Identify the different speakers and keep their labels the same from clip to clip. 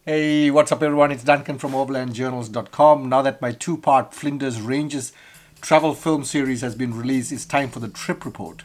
Speaker 1: Hey, what's up, everyone? It's Duncan from overlandjournals.com. Now that my two-part Flinders Ranges travel film series has been released, it's time for the trip report.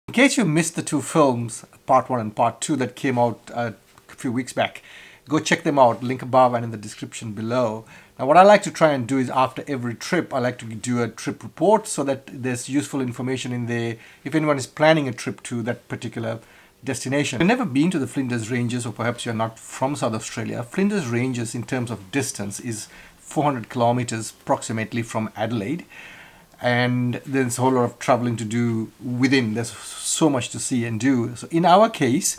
Speaker 1: In case you missed the two films, part one and part two, that came out a few weeks back, go check them out. Link above and in the description below. Now, what I like to try and do is after every trip, I like to do a trip report so that there's useful information in there if anyone is planning a trip to that particular destination. If you've never been to the Flinders Ranges, or perhaps you're not from South Australia, Flinders Ranges in terms of distance is 400 kilometers approximately from Adelaide. And there's a whole lot of traveling to do within. There's so much to see and do. So in our case,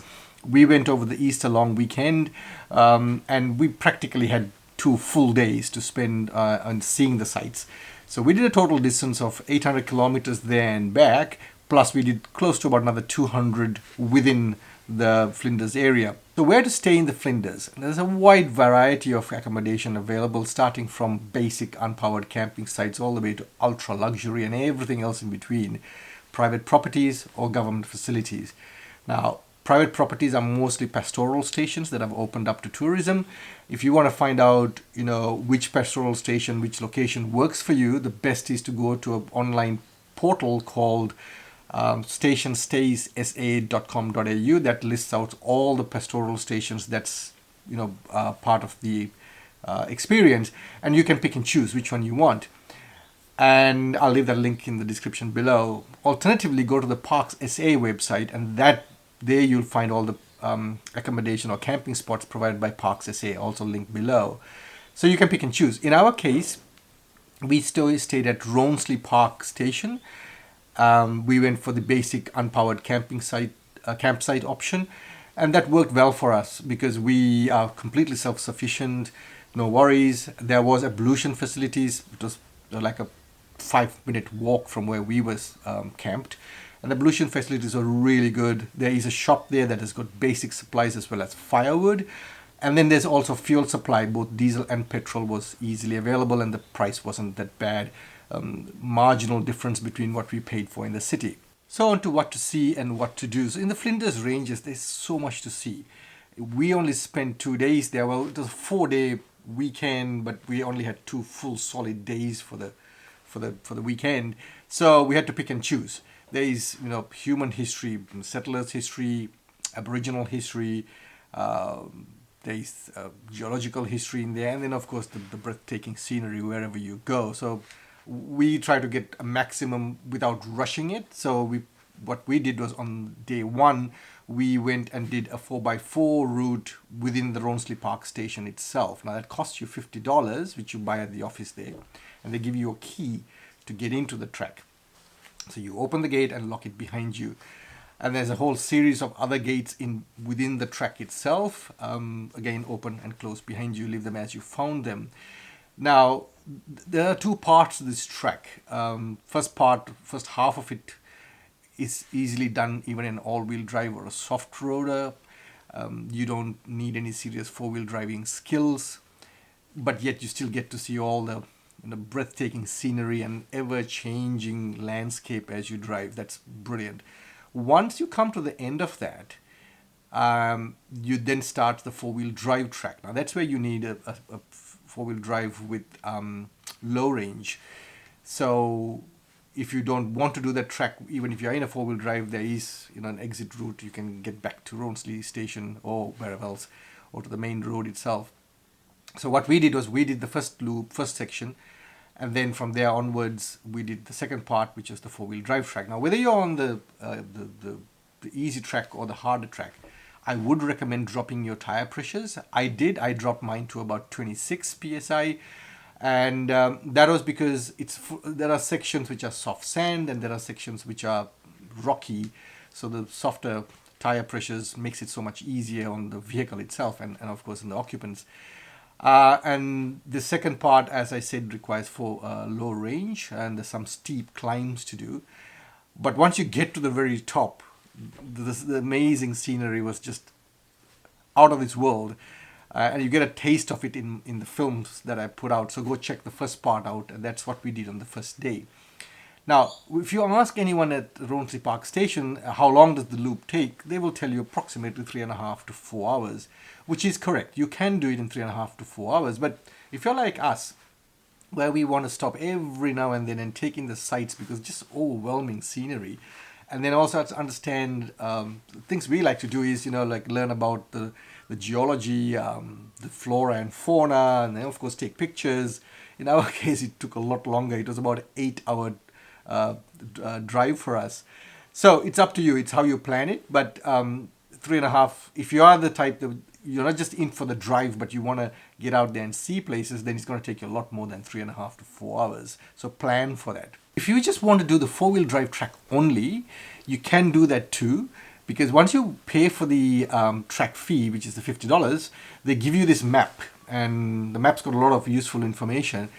Speaker 1: we went over the Easter long weekend, and we practically had 2 full days to spend on seeing the sights. So we did a total distance of 800 kilometers there and back, plus we did close to about another 200 within the Flinders area. So where to stay in the Flinders? There's a wide variety of accommodation available, starting from basic unpowered camping sites all the way to ultra luxury and everything else in between, private properties or government facilities. Now, private properties are mostly pastoral stations that have opened up to tourism. If you want to find out, which pastoral station, which location works for you, the best is to go to an online portal called stationstays.sa.com.au that lists out all the pastoral stations that's part of the experience, and you can pick and choose which one you want. And I'll leave that link in the description below. Alternatively, go to the Parks SA website, and there you'll find all the accommodation or camping spots provided by Parks SA, also linked below. So you can pick and choose. In our case, we stayed at Ronsley Park Station. We went for the basic unpowered campsite option, and that worked well for us because we are completely self-sufficient, no worries. There was ablution facilities. It was like a 5-minute walk from where we was camped, and the ablution facilities are really good. There is a shop there that has got basic supplies as well as firewood, and then there's also fuel supply. Both diesel and petrol was easily available, and the price wasn't that bad. Marginal difference between what we paid for in the city. So on to what to see and what to do. So in the Flinders Ranges, there's so much to see. We only spent 2 days there. Well, it was a 4-day weekend, but we only had 2 full solid days for the weekend. So we had to pick and choose. There is human history, settlers history, Aboriginal history. There is geological history in there, and then of course the breathtaking scenery wherever you go. So we try to get a maximum without rushing it. So what we did was on day one, we went and did a 4x4 route within the Ronsley Park Station itself. Now that costs you $50, which you buy at the office there, and they give you a key to get into the track. So you open the gate and lock it behind you. And there's a whole series of other gates within the track itself. Again, open and close behind you. Leave them as you found them. Now, there are 2 parts to this track. First half of it is easily done even in all-wheel drive or a soft roader. You don't need any serious 4-wheel driving skills, but yet you still get to see all the breathtaking scenery and ever-changing landscape as you drive. That's brilliant. Once you come to the end of that, you then start the 4-wheel drive track. Now that's where you need a 4-wheel drive with low range. So if you don't want to do that track, even if you're in a 4-wheel drive, there is an exit route. You can get back to Ronsley Station or wherever else, or to the main road itself. So what we did was we did the first section, and then from there onwards we did the second part, which is the 4-wheel drive track. Now whether you're on the easy track or the harder track, I would recommend dropping your tire pressures. I dropped mine to about 26 psi, and that was because there are sections which are soft sand and there are sections which are rocky, so the softer tire pressures makes it so much easier on the vehicle itself and of course on the occupants. And the second part, as I said, requires for low range, and there's some steep climbs to do. But once you get to the very top, the amazing scenery was just out of this world. And you get a taste of it in the films that I put out. So go check the first part out, and that's what we did on the first day. Now, if you ask anyone at Rawnsley Park Station how long does the loop take, they will tell you approximately 3.5 to 4 hours, which is correct. You can do it in 3.5 to 4 hours, but if you're like us, where we want to stop every now and then and take in the sights because just overwhelming scenery, and then also to understand things we like to do is like learn about the geology, the flora and fauna, and then of course take pictures. In our case, it took a lot longer. It was about an 8 hour drive for us. So it's up to you. It's how you plan it. But 3.5, if you are the type that you're not just in for the drive, but you want to get out there and see places, then it's going to take you a lot more than 3.5 to 4 hours. So plan for that. If you just want to do the 4-wheel drive track only, you can do that too. Because once you pay for the track fee, which is the $50, they give you this map. And the map's got a lot of useful information.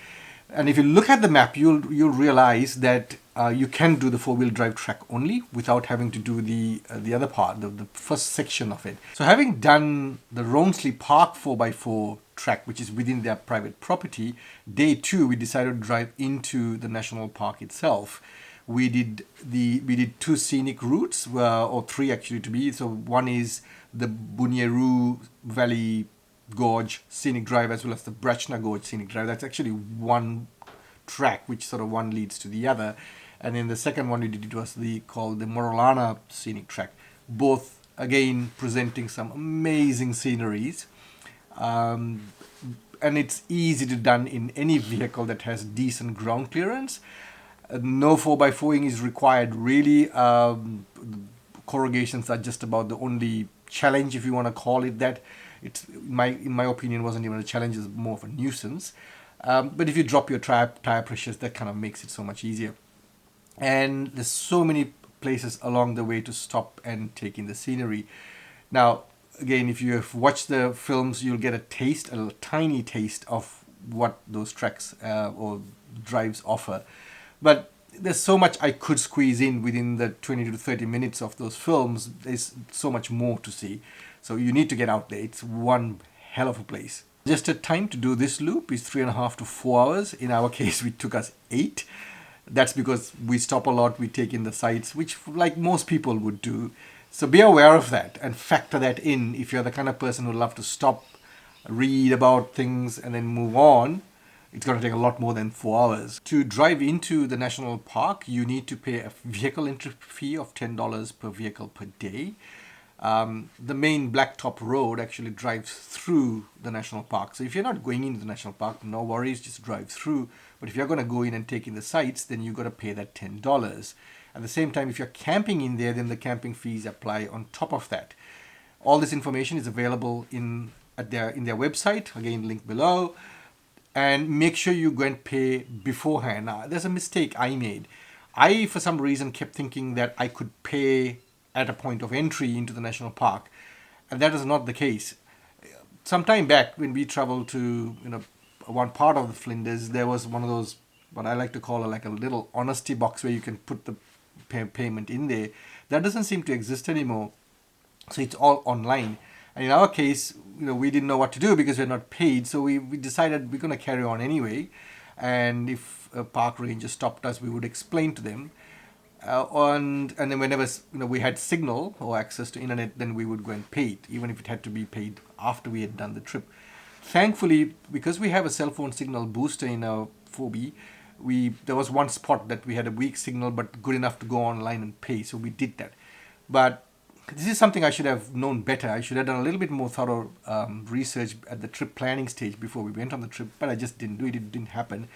Speaker 1: And if you look at the map, you'll realize that you can do the 4-wheel drive track only without having to do the other part, the first section of it. So having done the Rawnsley Park 4x4 track, which is within their private property, day 2 we decided to drive into the national park itself. We did 2 scenic routes, or 3 actually to be. So one is the Bunyeru Valley Gorge Scenic Drive, as well as the Brachna Gorge Scenic Drive. That's actually one track, which sort of one leads to the other. And then the second one we did was called the Morolana Scenic Track. Both, again, presenting some amazing sceneries. And it's easy to done in any vehicle that has decent ground clearance. No 4x4ing is required, really. Corrugations are just about the only challenge, if you want to call it that. It's in my opinion wasn't even a challenge, it's more of a nuisance. But if you drop your tire pressures, that kind of makes it so much easier. And there's so many places along the way to stop and take in the scenery. Now, again, if you have watched the films, you'll get a tiny taste of what those tracks or drives offer. But there's so much I could squeeze in within the 20 to 30 minutes of those films. There's so much more to see. So you need to get out there. It's one hell of a place. Just a time to do this loop is 3.5 to 4 hours. In our case, it took us 8. That's because we stop a lot, we take in the sights, which like most people would do. So be aware of that and factor that in. If you're the kind of person who love to stop, read about things and then move on, it's going to take a lot more than 4 hours. To drive into the national park, you need to pay a vehicle entry fee of $10 per vehicle per day. The main Blacktop Road actually drives through the national park. So if you're not going into the national park, no worries, just drive through. But if you're going to go in and take in the sights, then you've got to pay that $10. At the same time, if you're camping in there, then the camping fees apply on top of that. All this information is available in their website, again, link below. And make sure you go and pay beforehand. Now, there's a mistake I made. I, for some reason, kept thinking that I could pay at a point of entry into the national park, and that is not the case. Some time back, when we traveled to one part of the Flinders, there was one of those what I like to call like a little honesty box where you can put the payment in there. That doesn't seem to exist anymore, so it's all online. And in our case, we didn't know what to do because we're not paid, so we decided we're going to carry on anyway. And if a park ranger stopped us, we would explain to them. And then whenever we had signal or access to internet, then we would go and pay it, even if it had to be paid after we had done the trip. Thankfully, because we have a cell phone signal booster in our 4B, there was one spot that we had a weak signal but good enough to go online and pay, so we did that. But this is something I should have known better. I should have done a little bit more thorough research at the trip planning stage before we went on the trip, but I just didn't do it. It didn't happen.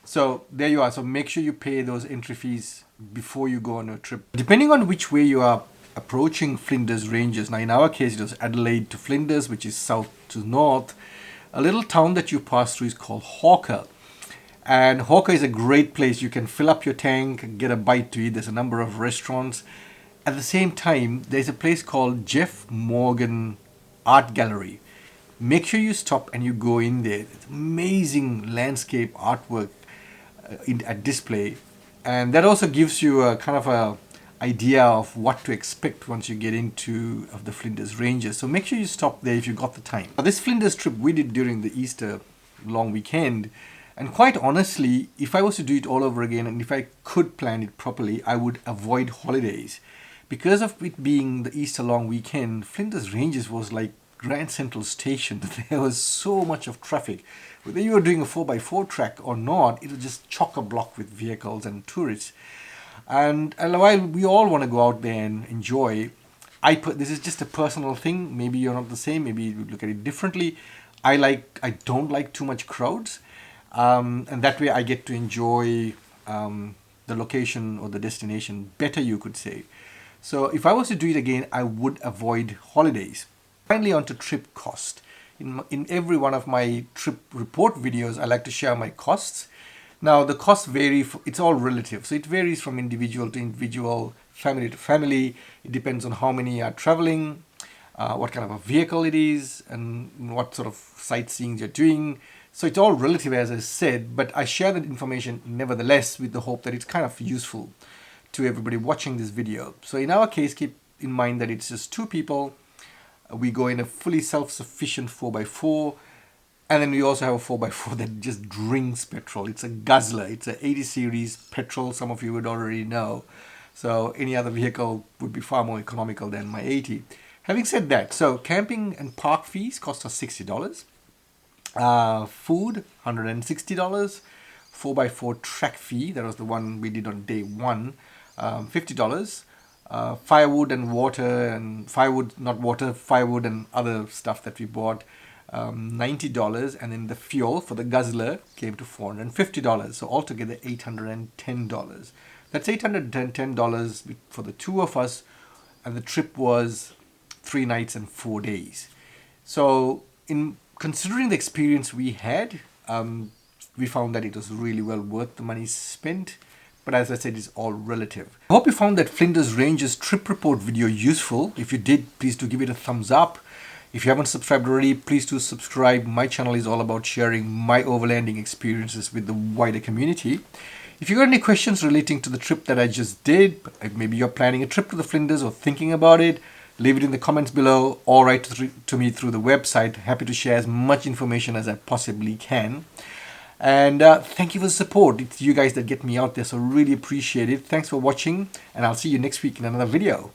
Speaker 1: So there you are. So make sure you pay those entry fees before you go on your trip. Depending on which way you are approaching Flinders Ranges. Now in our case, it was Adelaide to Flinders, which is south to north. A little town that you pass through is called Hawker. And Hawker is a great place. You can fill up your tank, get a bite to eat. There's a number of restaurants. At the same time, there's a place called Jeff Morgan Art Gallery. Make sure you stop and you go in there. It's amazing landscape artwork at display. And that also gives you a kind of a idea of what to expect once you get into of the Flinders Ranges. So make sure you stop there if you got the time. Now, this Flinders trip we did during the Easter long weekend, and quite honestly, if I was to do it all over again and if I could plan it properly, I would avoid holidays. Because of it being the Easter long weekend, Flinders Ranges was like Grand Central Station. There was so much of traffic. Whether you were doing a 4x4 track or not, it was just chock-a-block with vehicles and tourists. And while we all want to go out there and enjoy, this is just a personal thing. Maybe you're not the same. Maybe you look at it differently. I don't like too much crowds, and that way I get to enjoy the location or the destination better, you could say. So if I was to do it again, I would avoid holidays. Finally, on to trip cost. In every one of my trip report videos, I like to share my costs. Now, the costs vary, it's all relative. So it varies from individual to individual, family to family. It depends on how many are traveling, what kind of a vehicle it is, and what sort of sightseeing you're doing. So it's all relative, as I said, but I share that information nevertheless with the hope that it's kind of useful to everybody watching this video. So in our case, keep in mind that it's just 2 people. We go in a fully self-sufficient 4x4. And then we also have a 4x4 that just drinks petrol. It's a guzzler. It's an 80 series petrol. Some of you would already know. So any other vehicle would be far more economical than my 80. Having said that, so camping and park fees cost us $60. Food, $160. 4x4 track fee, that was the one we did on day 1, $50. Firewood and water, and firewood and other stuff that we bought, $90, and then the fuel for the guzzler came to $450. So altogether $810. That's $810 for the 2 of us, and the trip was 3 nights and 4 days. So in considering the experience we had, we found that it was really well worth the money spent. But as I said, it's all relative. I hope you found that Flinders Ranges trip report video useful. If you did, please do give it a thumbs up. If you haven't subscribed already, please do subscribe. My channel is all about sharing my overlanding experiences with the wider community. If you got any questions relating to the trip that I just did, maybe you're planning a trip to the Flinders or thinking about it, leave it in the comments below or write to me through the website. Happy to share as much information as I possibly can. And thank you for the support. It's you guys that get me out there, so really appreciate it. Thanks for watching, and I'll see you next week in another video.